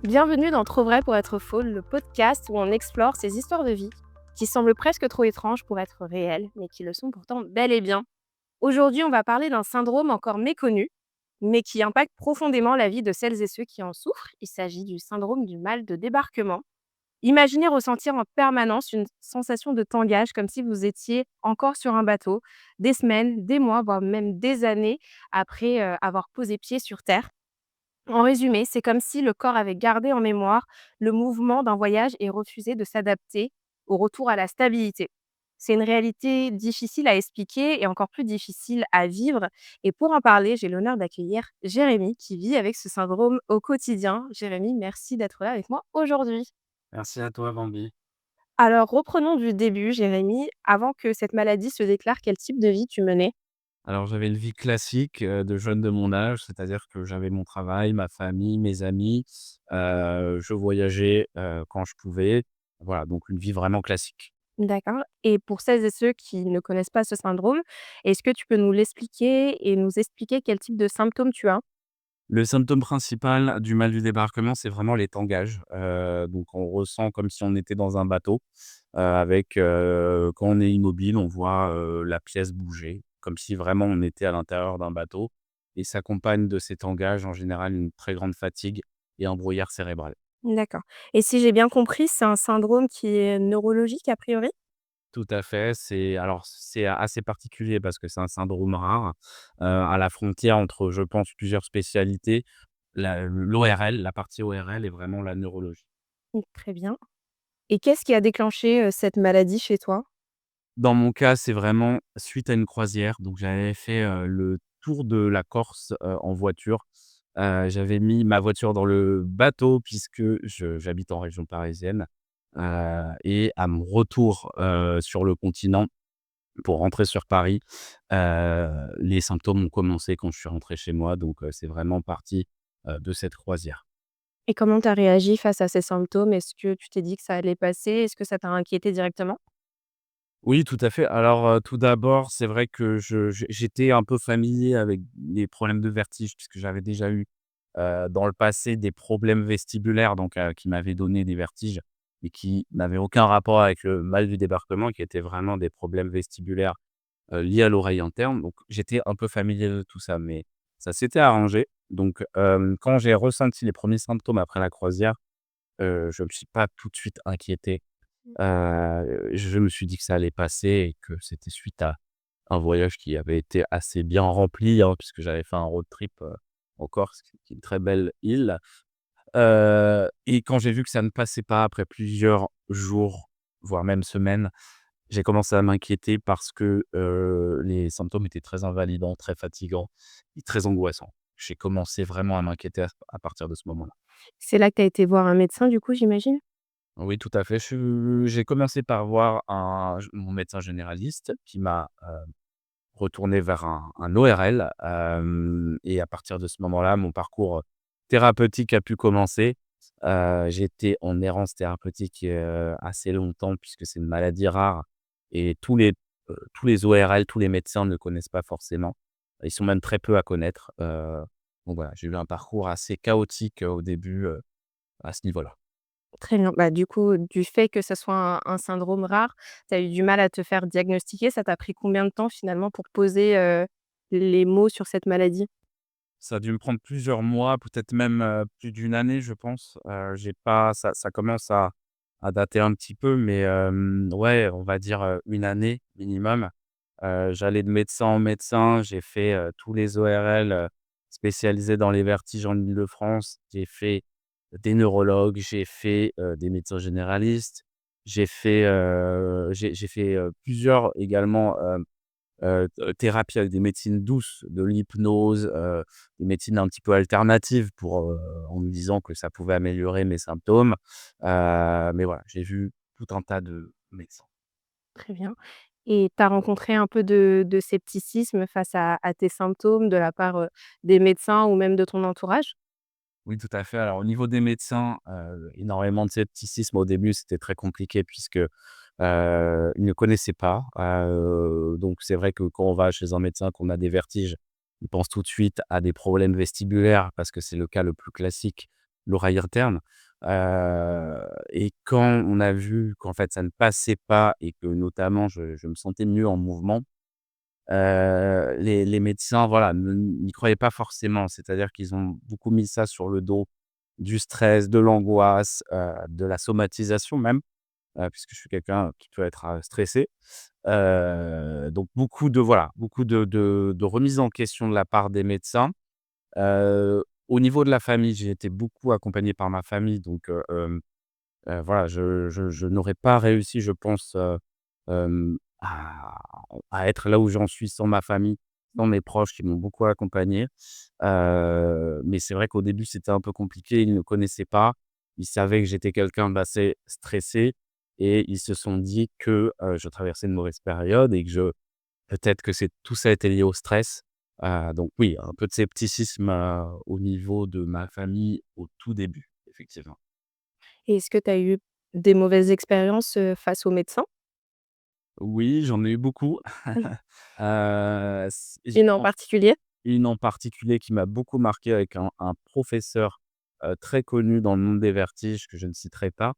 Bienvenue dans Trop vrai pour être faux, le podcast où on explore ces histoires de vie qui semblent presque trop étranges pour être réelles, mais qui le sont pourtant bel et bien. Aujourd'hui, on va parler d'un syndrome encore méconnu, mais qui impacte profondément la vie de celles et ceux qui en souffrent. Il s'agit du syndrome du mal de débarquement. Imaginez ressentir en permanence une sensation de tangage, comme si vous étiez encore sur un bateau, des semaines, des mois, voire même des années après avoir posé pied sur Terre. En résumé, c'est comme si le corps avait gardé en mémoire le mouvement d'un voyage et refusé de s'adapter au retour à la stabilité. C'est une réalité difficile à expliquer et encore plus difficile à vivre. Et pour en parler, j'ai l'honneur d'accueillir Jérémy qui vit avec ce syndrome au quotidien. Jérémy, merci d'être là avec moi aujourd'hui. Merci à toi, Bambi. Alors reprenons du début, Jérémy. Avant que cette maladie se déclare, quel type de vie tu menais? Alors, j'avais une vie classique, de jeune de mon âge, c'est-à-dire que j'avais mon travail, ma famille, mes amis, je voyageais, quand je pouvais. Voilà, donc une vie vraiment classique. D'accord. Et pour celles et ceux qui ne connaissent pas ce syndrome, est-ce que tu peux nous l'expliquer et nous expliquer quel type de symptômes tu as? Le symptôme principal du mal du débarquement, c'est vraiment les tangages. Donc on ressent comme si on était dans un bateau, quand on est immobile, on voit, la pièce bouger, comme si vraiment on était à l'intérieur d'un bateau et s'accompagne de ces tangages, en général, une très grande fatigue et un brouillard cérébral. D'accord. Et si j'ai bien compris, c'est un syndrome qui est neurologique a priori? Tout à fait, c'est assez particulier parce que c'est un syndrome rare, à la frontière entre, je pense, plusieurs spécialités. L'ORL, la partie ORL est vraiment la neurologie. Mmh, très bien. Et qu'est-ce qui a déclenché, cette maladie chez toi? Dans mon cas, c'est vraiment suite à une croisière, donc j'avais fait, le tour de la Corse, en voiture. J'avais mis ma voiture dans le bateau puisque j'habite en région parisienne, et à mon retour, sur le continent pour rentrer sur Paris, les symptômes ont commencé quand je suis rentré chez moi, donc c'est vraiment parti, de cette croisière. Et comment tu as réagi face à ces symptômes? Est-ce que tu t'es dit que ça allait passer? Est-ce que ça t'a inquiété directement? Oui, tout à fait. Alors, tout d'abord, c'est vrai que j'étais un peu familier avec les problèmes de vertige puisque j'avais déjà eu, dans le passé des problèmes vestibulaires donc qui m'avaient donné des vertiges et qui n'avaient aucun rapport avec le mal du débarquement, qui étaient vraiment des problèmes vestibulaires, liés à l'oreille interne. Donc j'étais un peu familier de tout ça, mais ça s'était arrangé. Donc, quand j'ai ressenti les premiers symptômes après la croisière, je me suis pas tout de suite inquiété. Je me suis dit que ça allait passer et que c'était suite à un voyage qui avait été assez bien rempli, hein, puisque j'avais fait un road trip, en Corse, qui est une très belle île. Et quand j'ai vu que ça ne passait pas après plusieurs jours, voire même semaines, j'ai commencé à m'inquiéter parce que, les symptômes étaient très invalidants, très fatigants et très angoissants. J'ai commencé vraiment à m'inquiéter à partir de ce moment-là. C'est là que tu as été voir un médecin du coup, j'imagine? Oui, tout à fait. J'ai commencé par voir mon médecin généraliste qui m'a, retourné vers un ORL, et à partir de ce moment-là, mon parcours, thérapeutique a pu commencer. J'ai été en errance thérapeutique, assez longtemps puisque c'est une maladie rare et tous les ORL, tous les médecins ne le connaissent pas forcément. Ils sont même très peu à connaître, donc voilà, j'ai eu un parcours assez chaotique, au début, à ce niveau-là. Très bien. Bah, du coup, du fait que ça soit un syndrome rare, tu as eu du mal à te faire diagnostiquer. Ça t'a pris combien de temps finalement pour poser, les mots sur cette maladie? Ça a dû me prendre plusieurs mois, peut-être même, plus d'une année, je pense. J'ai pas ça commence à dater un petit peu, mais ouais, on va dire, 1 année minimum. J'allais de médecin en médecin, j'ai fait, tous les ORL, spécialisés dans les vertiges en Île-de-France. J'ai fait des neurologues, j'ai fait, des médecins généralistes. J'ai fait, plusieurs également, thérapie avec des médecines douces, de l'hypnose, des médecines un petit peu alternatives en me disant que ça pouvait améliorer mes symptômes. Mais voilà, j'ai vu tout un tas de médecins. Très bien. Et tu as rencontré un peu de scepticisme face à tes symptômes de la part, des médecins ou même de ton entourage? Oui, tout à fait. Alors au niveau des médecins, énormément de scepticisme au début, c'était très compliqué puisque, ils ne connaissaient pas. Donc c'est vrai que quand on va chez un médecin, qu'on a des vertiges, ils pensent tout de suite à des problèmes vestibulaires parce que c'est le cas le plus classique. l'oreille interne. Et quand on a vu qu'en fait ça ne passait pas et que notamment je me sentais mieux en mouvement, les médecins, voilà, n'y croyaient pas forcément. C'est-à-dire qu'ils ont beaucoup mis ça sur le dos du stress, de l'angoisse, de la somatisation même, puisque je suis quelqu'un qui peut être, stressé. Donc beaucoup de remise en question de la part des médecins. Au niveau de la famille, j'ai été beaucoup accompagné par ma famille, donc voilà, je n'aurais pas réussi, je pense, à être là où j'en suis sans ma famille, sans mes proches qui m'ont beaucoup accompagné. Mais c'est vrai qu'au début, c'était un peu compliqué. Ils ne connaissaient pas. Ils savaient que j'étais quelqu'un d'assez stressé et ils se sont dit que, je traversais une mauvaise période et que peut-être que c'est tout ça était lié au stress. Donc oui, un peu de scepticisme, au niveau de ma famille au tout début, effectivement. Et est-ce que tu as eu des mauvaises expériences, face aux médecins? Oui, j'en ai eu beaucoup. Mmh. J Une en particulier? une en particulier qui m'a beaucoup marqué avec un professeur, très connu dans le monde des vertiges que je ne citerai pas.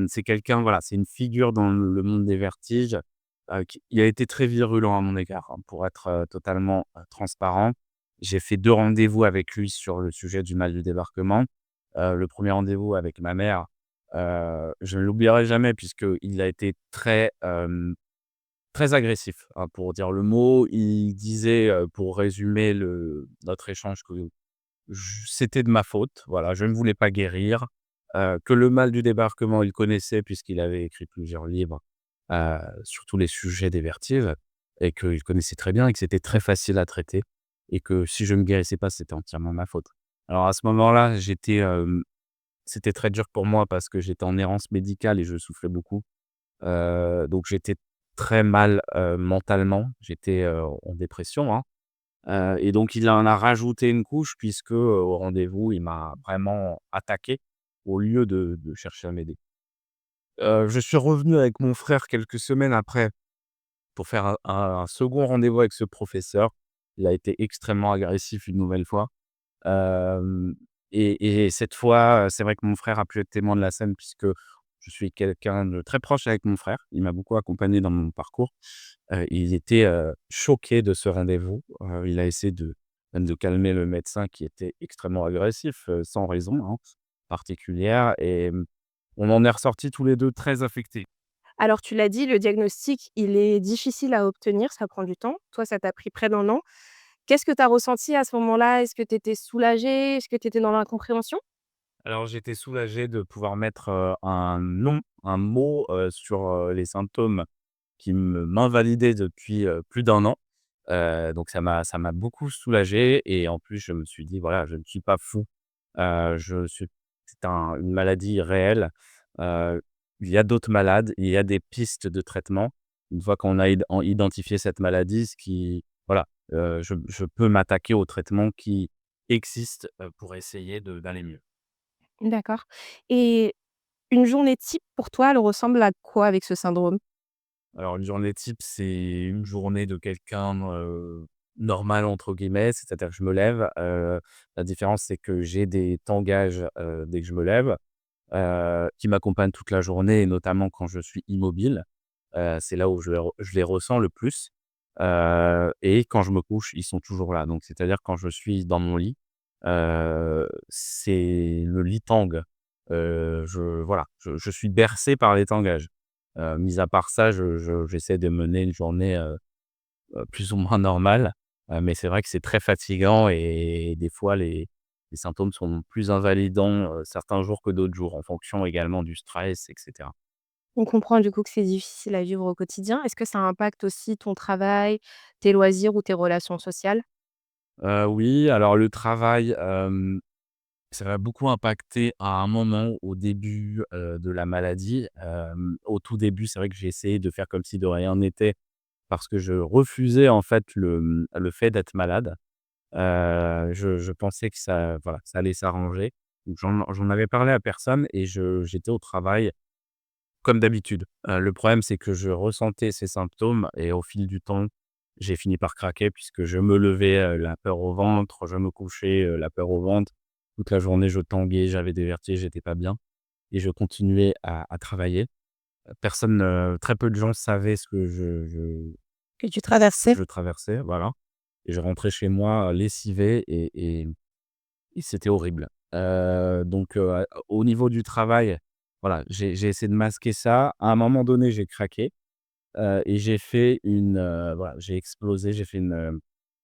C'est quelqu'un, voilà, c'est une figure dans le monde des vertiges, qui il a été très virulent à mon égard, hein, pour être, totalement, transparent. J'ai fait 2 rendez-vous avec lui sur le sujet du mal du débarquement. Le premier rendez-vous avec ma mère, je ne l'oublierai jamais puisqu'il a été très agressif, hein, pour dire le mot. Il disait, pour résumer notre échange, que c'était de ma faute, voilà, je ne voulais pas guérir, que le mal du débarquement, il connaissait puisqu'il avait écrit plusieurs livres, sur tous les sujets des vertiges et qu'il connaissait très bien et que c'était très facile à traiter et que si je ne guérissais pas, c'était entièrement ma faute. Alors à ce moment-là, c'était très dur pour moi parce que j'étais en errance médicale et je souffrais beaucoup. Donc j'étais très mal, mentalement. J'étais, en dépression, hein, et donc il en a rajouté une couche puisque, au rendez-vous, il m'a vraiment attaqué au lieu de chercher à m'aider. Je suis revenu avec mon frère quelques semaines après pour faire un 2 rendez-vous avec ce professeur. Il a été extrêmement agressif une nouvelle fois. Hem et cette fois, c'est vrai que mon frère a pu être témoin de la scène puisque je suis quelqu'un de très proche avec mon frère. Il m'a beaucoup accompagné dans mon parcours. Il était, choqué de ce rendez-vous. Il a essayé même de calmer le médecin qui était extrêmement agressif, sans raison, hein, particulière et on en est ressortis tous les 2 très affectés. Alors tu l'as dit, le diagnostic, il est difficile à obtenir, ça prend du temps. Toi, ça t'a pris près d'un an. Qu'est-ce que tu as ressenti à ce moment-là? Est-ce que tu étais soulagé? Est-ce que tu étais dans l'incompréhension? Alors j'étais soulagé de pouvoir mettre, un nom, un mot, sur, les symptômes qui m'invalidait depuis, plus d'un an. Donc ça m'a beaucoup soulagé et en plus, je me suis dit: «Voilà, je ne suis pas fou». Je suis C'est une maladie réelle. Heu, il y a d'autres malades, il y a des pistes de traitement. Une fois qu'on a identifié cette maladie, voilà, je peux m'attaquer aux traitements qui existent, pour essayer d'aller mieux. D'accord, et une journée type pour toi, elle ressemble à quoi avec ce syndrome? Alors une journée type, c'est une journée de quelqu'un, «normal» entre guillemets, c'est-à-dire que je me lève, la différence c'est que j'ai des tangages, dès que je me lève, qui m'accompagnent toute la journée et notamment quand je suis immobile. C'est là où je les ressens le plus, et quand je me couche, ils sont toujours là. Donc c'est-à-dire quand je suis dans mon lit, c'est le lit tangue. Voilà, je suis bercé par les tangages. Mis à part ça, j'essaie de mener une journée, plus ou moins normale, mais c'est vrai que c'est très fatigant et des fois les symptômes sont plus invalidants, certains jours que d'autres jours, en fonction également du stress et cetera. On comprend du coup que c'est difficile à vivre au quotidien. Est-ce que ça impacte aussi ton travail, tes loisirs ou tes relations sociales? Oui, alors le travail, ça m'a beaucoup impacté à un moment au début, de la maladie. Au tout début, c'est vrai que j'ai essayé de faire comme si de rien n'était parce que je refusais en fait le fait d'être malade. Je pensais que ça, voilà, ça allait s'arranger. Donc j'en avais parlé à personne et j'étais au travail comme d'habitude. Le problème, c'est que je ressentais ces symptômes et au fil du temps, j'ai fini par craquer puisque je me levais, la peur au ventre, je me couchais, la peur au ventre. Toute la journée, je tanguais, j'avais des vertiges, j'étais pas bien et je continuais à travailler. Personne, très peu de gens savaient ce que Que tu traversais? je traversais, voilà, et je rentrais chez moi, lessivé et c'était horrible. Donc au niveau du travail, voilà, j'ai essayé de masquer ça. À un moment donné, j'ai craqué, et j'ai fait voilà, j'ai explosé, j'ai fait une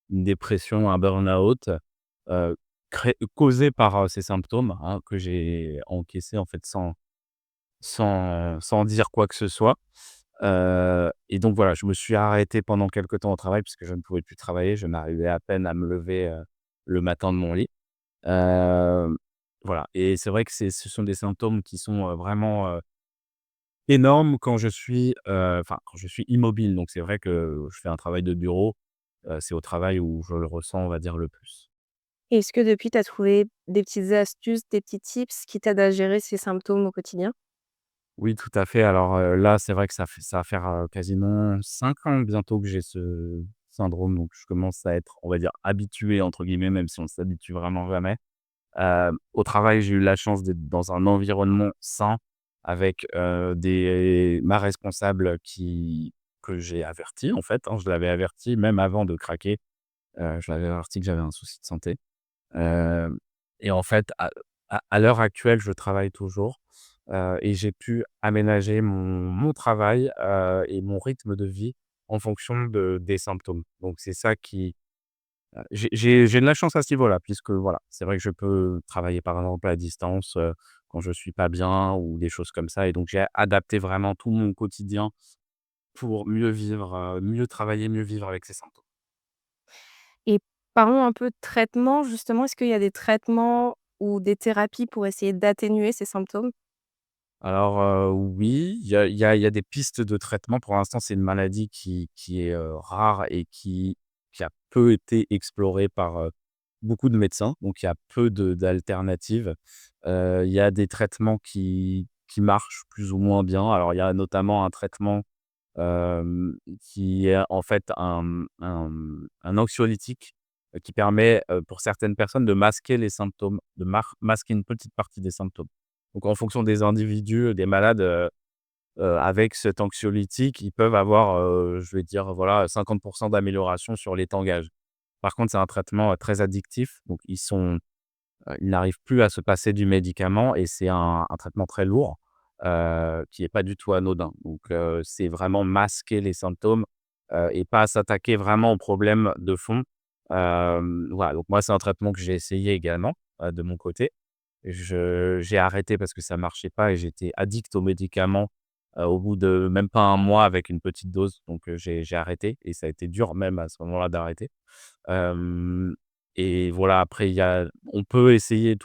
dépression, un burn-out, heu, causé par, ces symptômes, hein, que j'ai encaissés, en fait, sans dire quoi que ce soit. Et donc voilà, je me suis arrêté pendant quelque temps au travail puisque je ne pouvais plus travailler. Je n'arrivais à peine à me lever, le matin de mon lit. Hem, voilà, et c'est vrai que ce sont des symptômes qui sont, vraiment, énormes quand je suis, quand je suis immobile. Donc c'est vrai que je fais un travail de bureau, c'est au travail où je le ressens, on va dire, le plus. Est-ce que depuis, tu as trouvé des petites astuces, des petits tips qui t'aident à gérer ces symptômes au quotidien? Oui, tout à fait. Alors, là, c'est vrai que ça va faire, quasiment 5 ans bientôt que j'ai ce syndrome, donc je commence à être, on va dire, «habitué» entre guillemets, même si on s'habitue vraiment jamais. Au travail, j'ai eu la chance d'être dans un environnement sain avec, ma responsable que j'ai avertie, en fait, hein. Je l'avais avertie même avant de craquer, je l'avais avertie que j'avais un souci de santé. Hem Et en fait, à l'heure actuelle, je travaille toujours, et j'ai pu aménager mon travail, et mon rythme de vie en fonction des symptômes. Donc c'est ça qui j'ai de la chance à ce niveau-là puisque voilà, c'est vrai que je peux travailler par exemple à distance, quand je suis pas bien ou des choses comme ça, et donc j'ai adapté vraiment tout mon quotidien pour mieux vivre, mieux travailler, mieux vivre avec ces symptômes. Et parlons un peu de traitement, justement. Est-ce qu'il y a des traitements ou des thérapies pour essayer d'atténuer ces symptômes? Alors, oui, il y a des pistes de traitement. Pour l'instant, c'est une maladie qui est, rare et qui a peu été explorée par, beaucoup de médecins. Donc il y a peu d'alternatives. Il y a des traitements qui marchent plus ou moins bien. Alors il y a notamment un traitement, qui est en fait un anxiolytique, qui permet, pour certaines personnes de masquer les symptômes, de masquer une petite partie des symptômes. Donc en fonction des individus, des malades, avec cet anxiolytique, ils peuvent avoir, je vais dire, voilà, 50 d'amélioration sur les tangages. Par contre, c'est un traitement, très addictif, donc ils n'arrivent plus à se passer du médicament et c'est un traitement très lourd, qui est pas du tout anodin. Donc c'est vraiment masquer les symptômes, et pas s'attaquer vraiment aux problèmes de fond. Voilà, donc moi, c'est un traitement que j'ai essayé également, de mon côté. J'ai arrêté parce que ça marchait pas et j'étais addict aux médicaments, au bout de même pas un mois avec une petite dose. Donc j'ai arrêté et ça a été dur même à ce moment-là d'arrêter. Hem Et voilà, après on peut essayer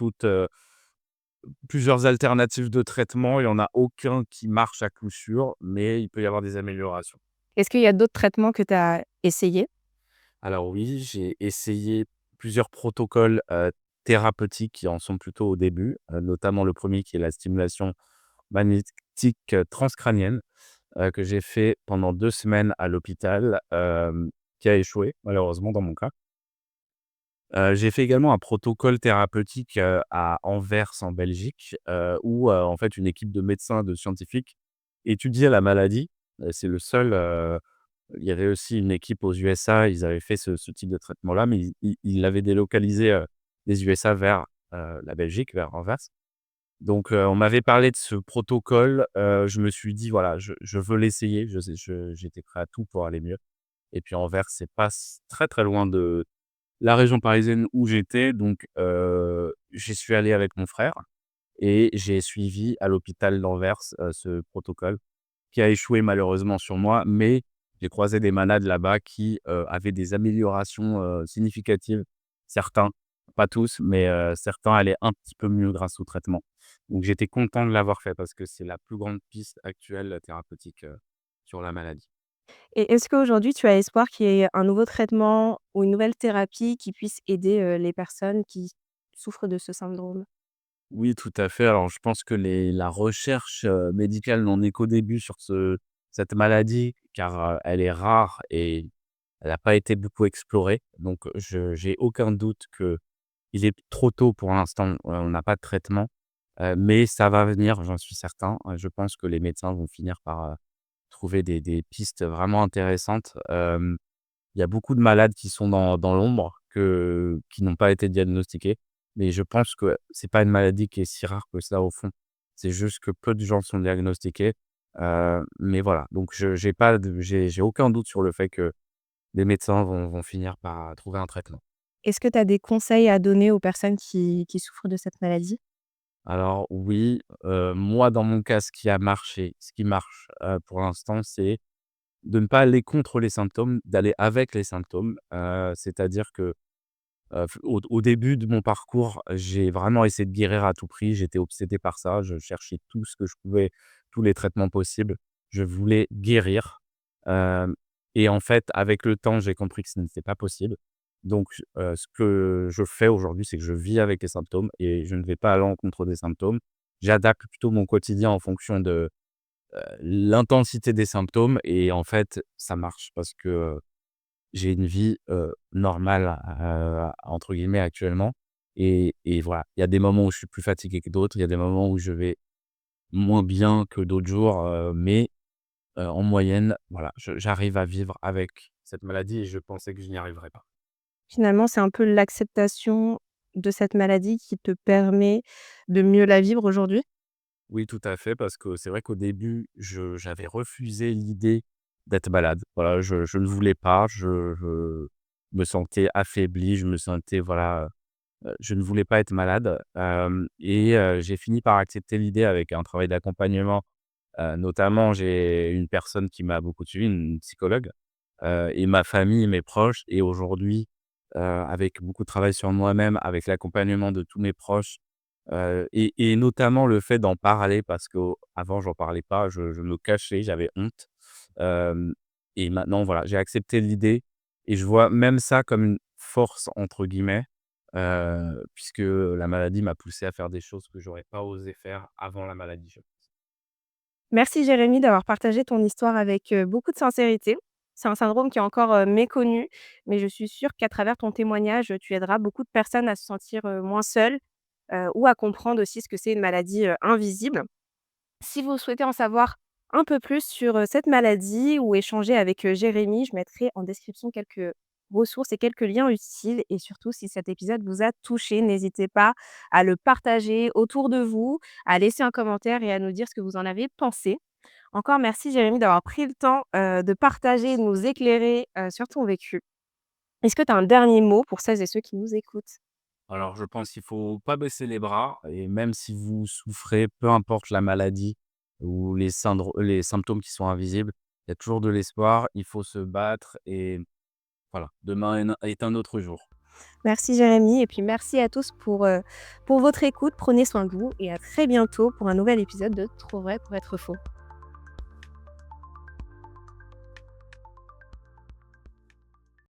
plusieurs alternatives de traitement. Il y en a aucun qui marche à coup sûr, mais il peut y avoir des améliorations. Est-ce qu'il y a d'autres traitements que tu as essayés? Alors oui, j'ai essayé plusieurs protocoles, thérapeutiques qui en sont plutôt au début, notamment le premier qui est la stimulation magnétique, transcrânienne, que j'ai fait pendant 2 semaines à l'hôpital, qui a échoué malheureusement dans mon cas. J'ai fait également un protocole thérapeutique, à Anvers en Belgique, où, en fait une équipe de médecins, de scientifiques étudiait la maladie. C'est le seul, il y avait aussi une équipe aux USA, ils avaient fait ce type de traitement-là, mais ils l'avaient délocalisé, des USA vers, la Belgique, vers Anvers. Donc, on m'avait parlé de ce protocole, je me suis dit: «Voilà, je veux l'essayer». J'étais prêt à tout pour aller mieux, et puis Anvers, c'est pas très, très loin de la région parisienne où j'étais, donc j'y suis allé avec mon frère et j'ai suivi à l'hôpital d'Anvers, ce protocole qui a échoué malheureusement sur moi, mais j'ai croisé des malades là-bas qui, avaient des améliorations, significatives. Certains, pas tous, mais certains allaient un petit peu mieux grâce au traitement. Donc j'étais content de l'avoir fait parce que c'est la plus grande piste actuelle, thérapeutique, sur la maladie. Et est-ce qu'aujourd'hui, tu as espoir qu'il y ait un nouveau traitement ou une nouvelle thérapie qui puisse aider, les personnes qui souffrent de ce syndrome? Oui, tout à fait. Alors, je pense que la recherche, médicale n'en est qu'au début sur cette maladie, car, elle est rare et elle n'a pas été beaucoup explorée. Donc, je j'ai aucun doute qu'il il est trop tôt pour l'instant, on n'a pas de traitement, mais ça va venir, j'en suis certain. Je pense que les médecins vont finir par, trouver des pistes vraiment intéressantes. Il y a beaucoup de malades qui sont dans l'ombre, qui n'ont pas été diagnostiqués, mais je pense que c'est pas une maladie qui est si rare que ça au fond. C'est juste que peu de gens sont diagnostiqués, mais voilà, donc je j'ai pas de j'ai aucun doute sur le fait que les médecins vont finir par trouver un traitement. Est-ce que tu as des conseils à donner aux personnes qui souffrent de cette maladie? Alors oui, moi dans mon cas, ce qui marche, pour l'instant, c'est de ne pas aller contre les symptômes, d'aller avec les symptômes. C'est-à-dire que, au début de mon parcours, j'ai vraiment essayé de guérir à tout prix. J'étais obsédé par ça. Je cherchais tout ce que je pouvais, tous les traitements possibles. Je voulais guérir, hem et en fait, avec le temps, j'ai compris que ce n'était pas possible. Donc, ce que je fais aujourd'hui, c'est que je vis avec les symptômes et je ne vais pas à l'encontre des symptômes. J'adapte plutôt mon quotidien en fonction de, l'intensité des symptômes et en fait, ça marche parce que, j'ai une vie, «normale», entre guillemets actuellement et voilà. Il y a des moments où je suis plus fatigué que d'autres, il y a des moments où je vais moins bien que d'autres jours, mais en moyenne, voilà, j'arrive à vivre avec cette maladie et je pensais que je n'y arriverais pas. Finalement, c'est un peu l'acceptation de cette maladie qui te permet de mieux la vivre aujourd'hui? Oui, tout à fait, parce que c'est vrai qu'au début, j'avais refusé l'idée d'être malade. Voilà, je ne voulais pas, je me sentais affaibli, je me sentais voilà, je ne voulais pas être malade, j'ai fini par accepter l'idée avec un travail d'accompagnement. Notamment, j'ai une personne qui m'a beaucoup suivi, une psychologue, et ma famille, mes proches et aujourd'hui, avec beaucoup de travail sur moi-même, avec l'accompagnement de tous mes proches, et notamment le fait d'en parler parce qu'avant j'en parlais pas, je me cachais, j'avais honte, hem et maintenant voilà, j'ai accepté l'idée et je vois même ça comme une «force» entre guillemets, puisque la maladie m'a poussé à faire des choses que j'aurais pas osé faire avant la maladie, je pense. Merci Jérémy d'avoir partagé ton histoire avec, beaucoup de sincérité. C'est un syndrome qui est encore, méconnu, mais je suis sûre qu'à travers ton témoignage, tu aideras beaucoup de personnes à se sentir, moins seules, ou à comprendre aussi ce que c'est une maladie, invisible. Si vous souhaitez en savoir un peu plus sur, cette maladie ou échanger avec, Jérémy, je mettrai en description quelques ressources et quelques liens utiles et surtout si cet épisode vous a touché, n'hésitez pas à le partager autour de vous, à laisser un commentaire et à nous dire ce que vous en avez pensé. Encore merci Jérémy d'avoir pris le temps, de partager, de nous éclairer, sur ton vécu. Est-ce que tu as un dernier mot pour celles et ceux qui nous écoutent? Alors je pense qu'il faut pas baisser les bras et même si vous souffrez, peu importe la maladie ou les symptômes qui sont invisibles, il y a toujours de l'espoir, il faut se battre et voilà, demain est un autre jour. Merci Jérémy et puis merci à tous pour votre écoute. Prenez soin de vous et à très bientôt pour un nouvel épisode de Trop vrai pour être faux.